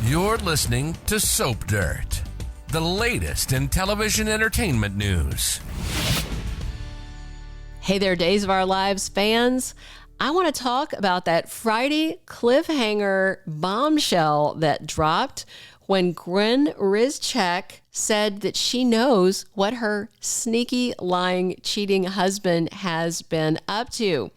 You're listening to Soap Dirt, the latest in television entertainment news. Hey there, Days of Our Lives fans. I want to talk about that Friday cliffhanger bombshell that dropped when Gwen Rizczech said that she knows what her sneaky, lying, cheating husband has been up to.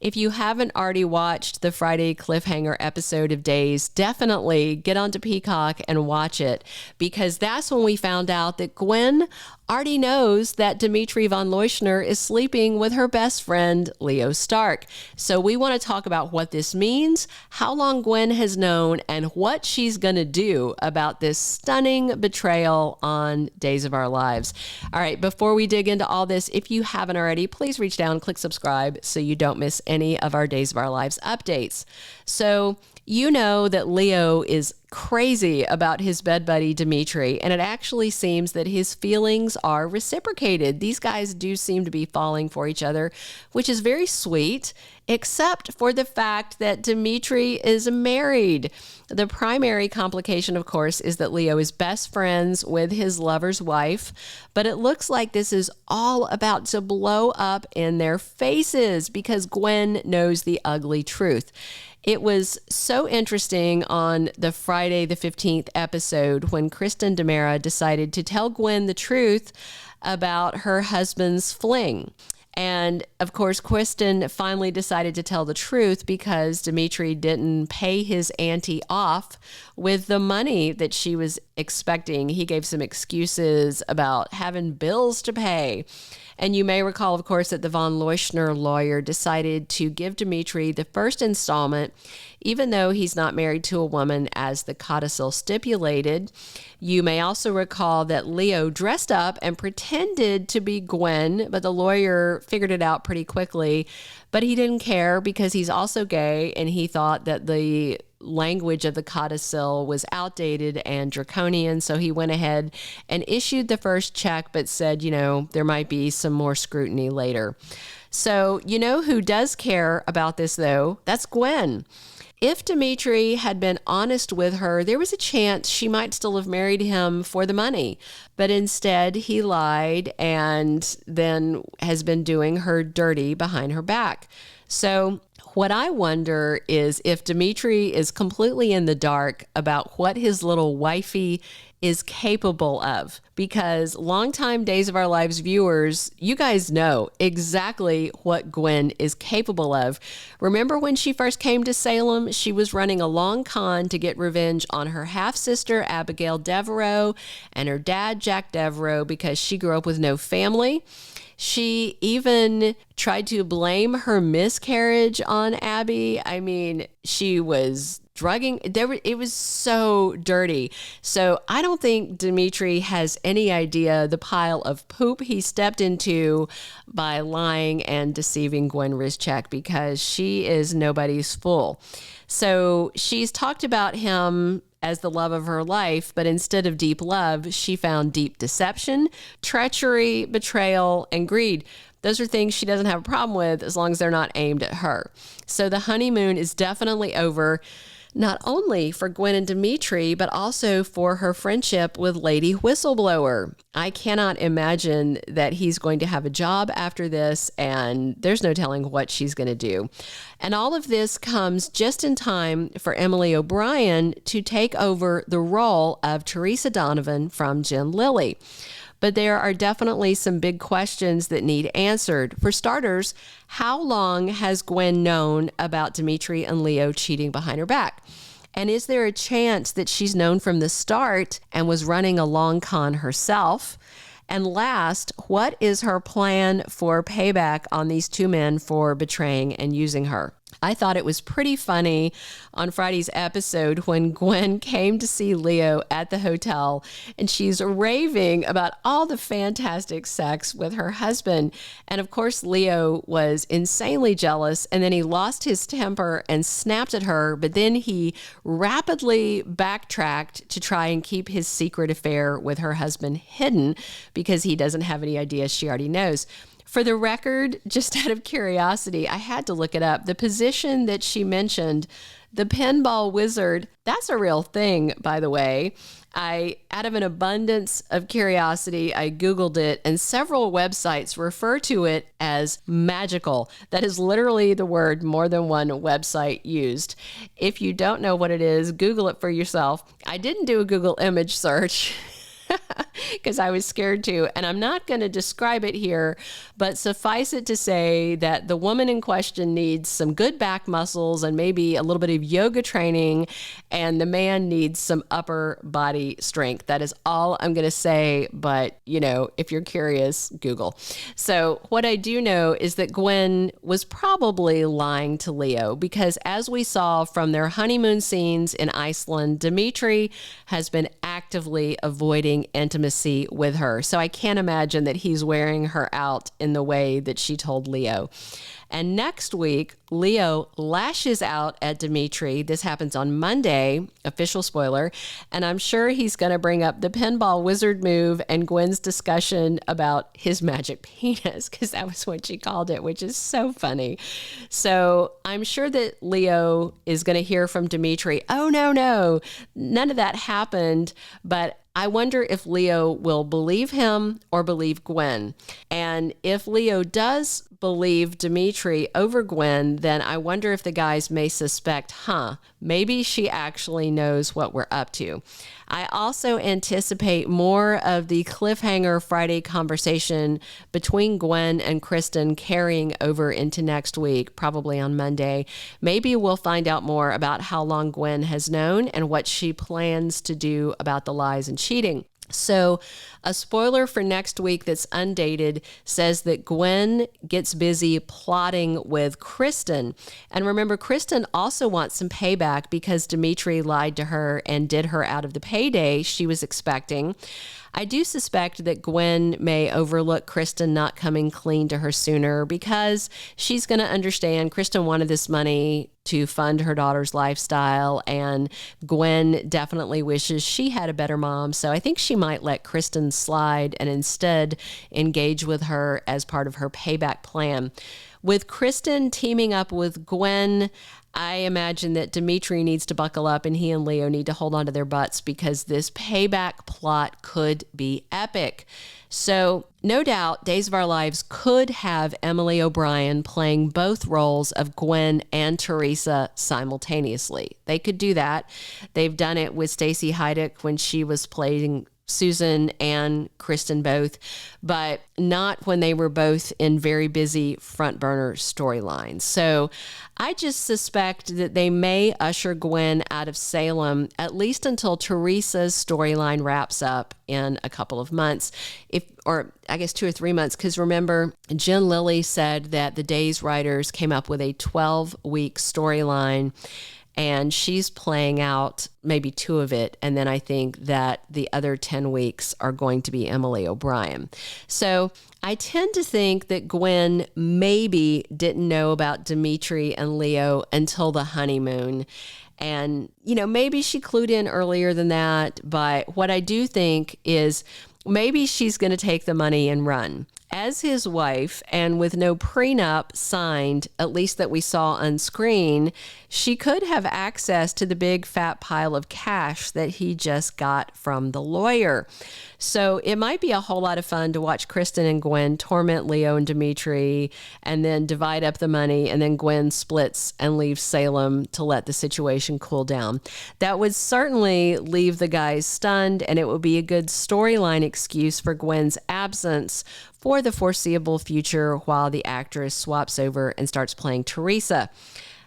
If you haven't already watched the Friday cliffhanger episode of Days, definitely get onto Peacock and watch it, because that's when we found out that Gwen already knows that Dimitri Von Leuschner is sleeping with her best friend, Leo Stark. So we want to talk about what this means, how long Gwen has known, and what she's going to do about this stunning betrayal on Days of Our Lives. All right, before we dig into all this, if you haven't already, please reach down, click subscribe so you don't miss any of our Days of Our Lives updates. So you know that Leo is crazy about his bed buddy Dimitri, and it actually seems that his feelings are reciprocated. These guys do seem to be falling for each other, which is very sweet, except for the fact that Dimitri is married. The primary complication, of course, is that Leo is best friends with his lover's wife, but it looks like this is all about to blow up in their faces because Gwen knows the ugly truth. It was so interesting on the Friday the 15th episode when Kristen DiMera decided to tell Gwen the truth about her husband's fling. And of course, Kristen finally decided to tell the truth because Dimitri didn't pay his auntie off with the money that she was expecting. He gave some excuses about having bills to pay. And you may recall, of course, that the Von Leuschner lawyer decided to give Dimitri the first installment, even though he's not married to a woman as the codicil stipulated. You may also recall that Leo dressed up and pretended to be Gwen, but the lawyer figured it out pretty quickly. But he didn't care because he's also gay, and he thought that the language of the codicil was outdated and draconian, so he went ahead and issued the first check, but said, there might be some more scrutiny later. So, who does care about this, though? That's Gwen. If Dimitri had been honest with her, there was a chance she might still have married him for the money. But instead, he lied and then has been doing her dirty behind her back. So what I wonder is if Dimitri is completely in the dark about what his little wifey is capable of, because longtime Days of Our Lives viewers, you guys know exactly what Gwen is capable of. Remember when she first came to Salem, she was running a long con to get revenge on her half-sister Abigail Devereaux and her dad Jack Devereaux because she grew up with no family. She even tried to blame her miscarriage on Abby. I mean, she was drugging. It was so dirty. So I don't think Dimitri has any idea the pile of poop he stepped into by lying and deceiving Gwen Rizczech, because she is nobody's fool. So she's talked about him as the love of her life, but instead of deep love, she found deep deception, treachery, betrayal, and greed. Those are things she doesn't have a problem with as long as they're not aimed at her. So the honeymoon is definitely over, not only for Gwen and Dimitri, but also for her friendship with Lady Whistleblower. I cannot imagine that he's going to have a job after this, and there's no telling what she's going to do. And all of this comes just in time for Emily O'Brien to take over the role of Teresa Donovan from Jen Lilly. But there are definitely some big questions that need answered. For starters, how long has Gwen known about Dimitri and Leo cheating behind her back? And is there a chance that she's known from the start and was running a long con herself? And last, what is her plan for payback on these two men for betraying and using her? I thought it was pretty funny on Friday's episode when Gwen came to see Leo at the hotel and she's raving about all the fantastic sex with her husband. And of course, Leo was insanely jealous, and then he lost his temper and snapped at her, but then he rapidly backtracked to try and keep his secret affair with her husband hidden because he doesn't have any idea she already knows. For the record, just out of curiosity, I had to look it up. The position that she mentioned The pinball wizard, that's a real thing, by the way. Out of an abundance of curiosity, I Googled it, and several websites refer to it as magical. That is literally the word more than one website used. If you don't know what it is, Google it for yourself. I didn't do a Google image search because I was scared to, and I'm not going to describe it here, but suffice it to say that the woman in question needs some good back muscles and maybe a little bit of yoga training, and the man needs some upper body strength. That is all I'm going to say, but if you're curious, Google. So what I do know is that Gwen was probably lying to Leo, because as we saw from their honeymoon scenes in Iceland, Dimitri has been actively avoiding intimacy with her. So I can't imagine that he's wearing her out in the way that she told Leo. And next week, Leo lashes out at Dimitri. This happens on Monday, official spoiler, and I'm sure he's going to bring up the pinball wizard move and Gwen's discussion about his magic penis, because that was what she called it, which is so funny. So I'm sure that Leo is going to hear from Dimitri, oh, no, none of that happened, but I wonder if Leo will believe him or believe Gwen. And if Leo does believe Dimitri over Gwen, then I wonder if the guys may suspect, maybe she actually knows what we're up to. I also anticipate more of the cliffhanger Friday conversation between Gwen and Kristen carrying over into next week, probably on Monday. Maybe we'll find out more about how long Gwen has known and what she plans to do about the lies and cheating. So a spoiler for next week that's undated says that Gwen gets busy plotting with Kristen. And remember, Kristen also wants some payback because Dimitri lied to her and did her out of the payday she was expecting. I do suspect that Gwen may overlook Kristen not coming clean to her sooner because she's going to understand Kristen wanted this money to fund her daughter's lifestyle, and Gwen definitely wishes she had a better mom. So I think she might let Kristen slide and instead engage with her as part of her payback plan. With Kristen teaming up with Gwen, I imagine that Dimitri needs to buckle up and he and Leo need to hold on to their butts because this payback plot could be epic. So no doubt Days of Our Lives could have Emily O'Brien playing both roles of Gwen and Teresa simultaneously. They could do that. They've done it with Stacy Haiduk when she was playing Susan and Kristen both, but not when they were both in very busy front burner storylines. So I just suspect that they may usher Gwen out of Salem at least until Teresa's storyline wraps up in a couple of months, or I guess 2 or 3 months, because remember, Jen Lilly said that the Days writers came up with a 12-week storyline, and she's playing out maybe 2 of it. And then I think that the other 10 weeks are going to be Emily O'Brien. So I tend to think that Gwen maybe didn't know about Dimitri and Leo until the honeymoon. And, maybe she clued in earlier than that. But what I do think is maybe she's going to take the money and run. As his wife, and with no prenup signed, at least that we saw on screen, she could have access to the big fat pile of cash that he just got from the lawyer. So it might be a whole lot of fun to watch Kristen and Gwen torment Leo and Dimitri and then divide up the money, and then Gwen splits and leaves Salem to let the situation cool down. That would certainly leave the guys stunned, and it would be a good storyline excuse for Gwen's absence for the foreseeable future while the actress swaps over and starts playing Teresa.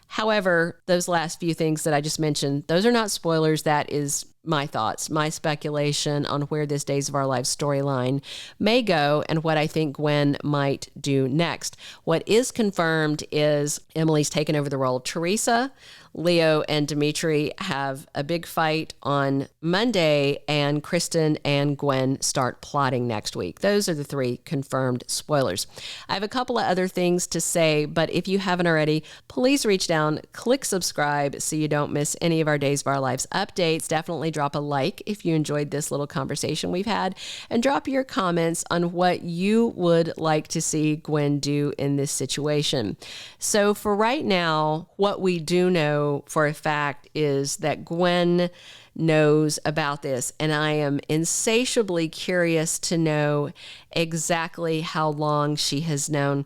However, those last few things that I just mentioned, those are not spoilers. That is my thoughts, my speculation on where this Days of Our Lives storyline may go and what I think Gwen might do next. What is confirmed is Emily's taken over the role of Teresa. Leo and Dimitri have a big fight on Monday, and Kristen and Gwen start plotting next week. Those are the 3 confirmed spoilers. I have a couple of other things to say, but if you haven't already, please reach down, click subscribe so you don't miss any of our Days of Our Lives updates. Definitely definitely drop a like if you enjoyed this little conversation we've had, and drop your comments on what you would like to see Gwen do in this situation. So for right now, what we do know for a fact is that Gwen knows about this, and I am insatiably curious to know exactly how long she has known.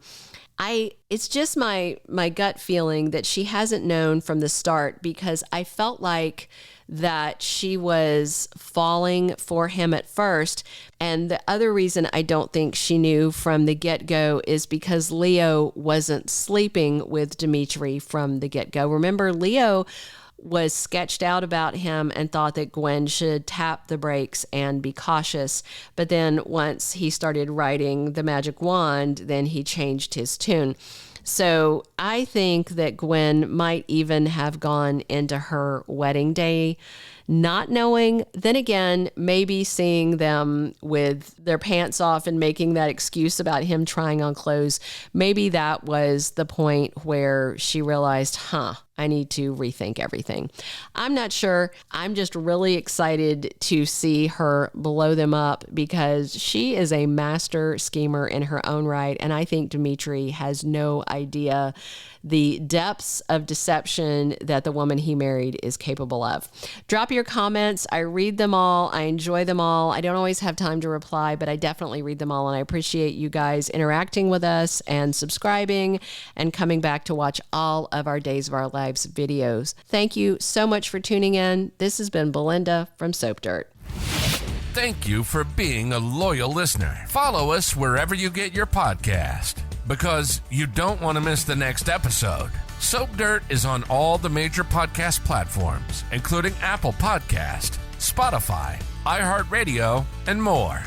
It's just my gut feeling that she hasn't known from the start, because I felt like that she was falling for him at first. And the other reason I don't think she knew from the get-go is because Leo wasn't sleeping with Dimitri from the get-go. Remember, Leo was sketched out about him and thought that Gwen should tap the brakes and be cautious. But then once he started writing the magic wand, then he changed his tune. So I think that Gwen might even have gone into her wedding day not knowing. Then again, maybe seeing them with their pants off and making that excuse about him trying on clothes, maybe that was the point where she realized, I need to rethink everything. I'm not sure. I'm just really excited to see her blow them up, because she is a master schemer in her own right. And I think Dimitri has no idea the depths of deception that the woman he married is capable of. Drop your comments. I read them all. I enjoy them all. I don't always have time to reply, but I definitely read them all. And I appreciate you guys interacting with us and subscribing and coming back to watch all of our Days of Our Lives videos. Thank you so much for tuning in. This has been Belinda from Soap Dirt. Thank you for being a loyal listener. Follow us wherever you get your podcast, because you don't want to miss the next episode. Soap Dirt is on all the major podcast platforms, including Apple Podcast, Spotify, iHeartRadio, and more.